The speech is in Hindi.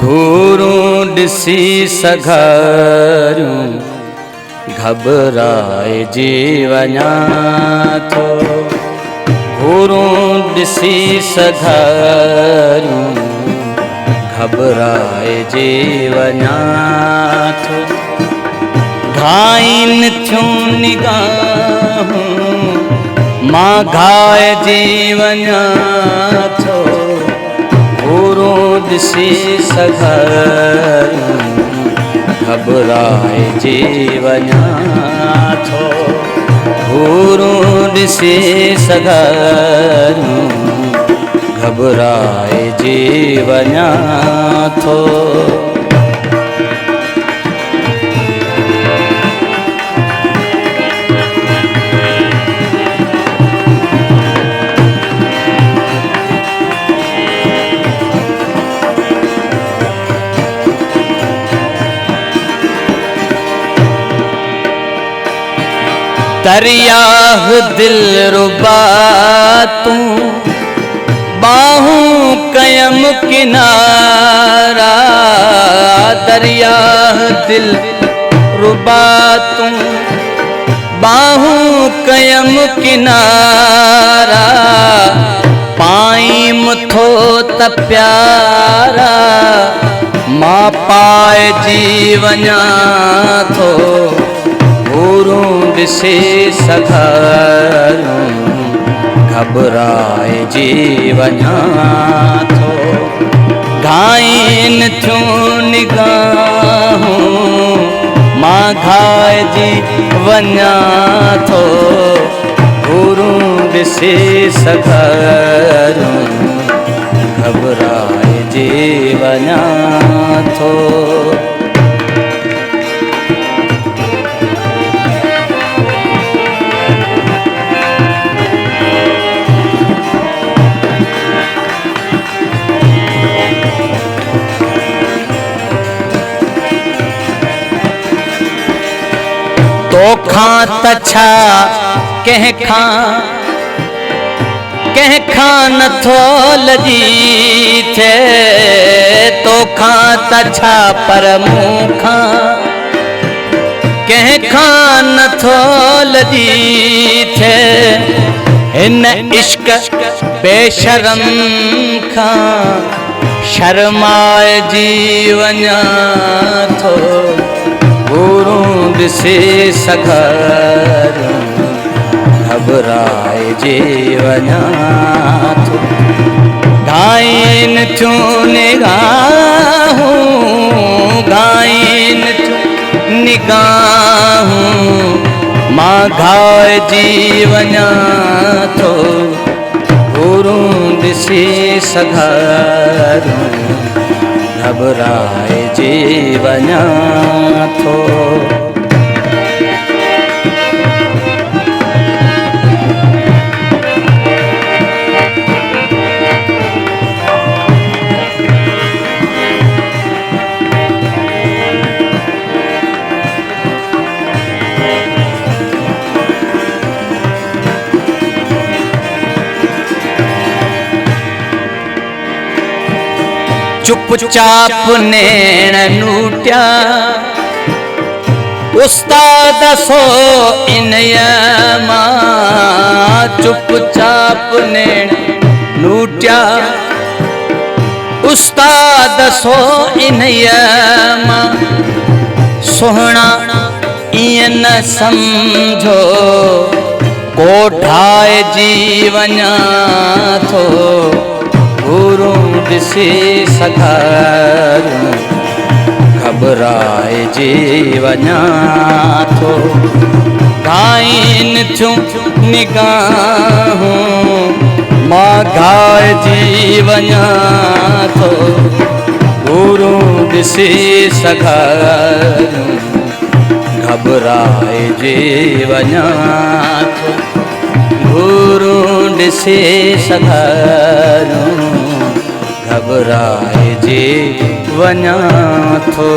घूरूं ॾिसी सघारूं घबराए जी वञां थो। घूरूं ॾिसी सघारूं घबराए जी वञां थो। घाइन थियूं निगाहूं मां घाइजी वञां थो। घूरूं ॾिसी सघारूं घबराए जी वञां थो। घूरूं ॾिसी सघारूं घबराए जी वञां थो। दरियाह दिलरुबा तूं बाहूं कयम किनारा। दरियाह दिलरुबा तूं बाहूं कयम किनारा। पाई मुथो त प्यारा मां पाइजी वञां थो। घूरूं ॾिसी सघारूं घबराए जी वञां थो। घाइन थियूं निगाहूं मां घाइजी वञां थो। घूरूं ॾिसी सघारूं घबराए जी वञां थो। तोखां त छा कंहिंखां नथो लॼी थे। तोखां त छा पर मूंखां कंहिंखां नथो लॼी थे। हिन इश्क बेशरम खां शर्माइजी वञां थो। घूरूं ॾिसी सघारूं घबराए जी वञां थो। घाइन थियूं निगाहूं घाइन थियूं निगाहूं मां घाइजी वञां थो। घूरूं ॾिसी सघारूं घबराए जी वञां थो। चुपचाप नेण लूटिया उस्ताद सो इन्हीअ मां। चुपचाप नेण लूटिया उस्ताद सो इन्हीअ मां। सुहिणा ईअं न सम्झो कोठाइजी वञां थो। घूरूं ॾिसी सघारूं घबराए जी वञां थो। घाइन थियूं निगाहूं मां घाइजी वञा थो गुरू ॾिसी सघारूं घबराइजी वञा थो गुरू ॾिसी सघारूं घबराइजी वञा थो।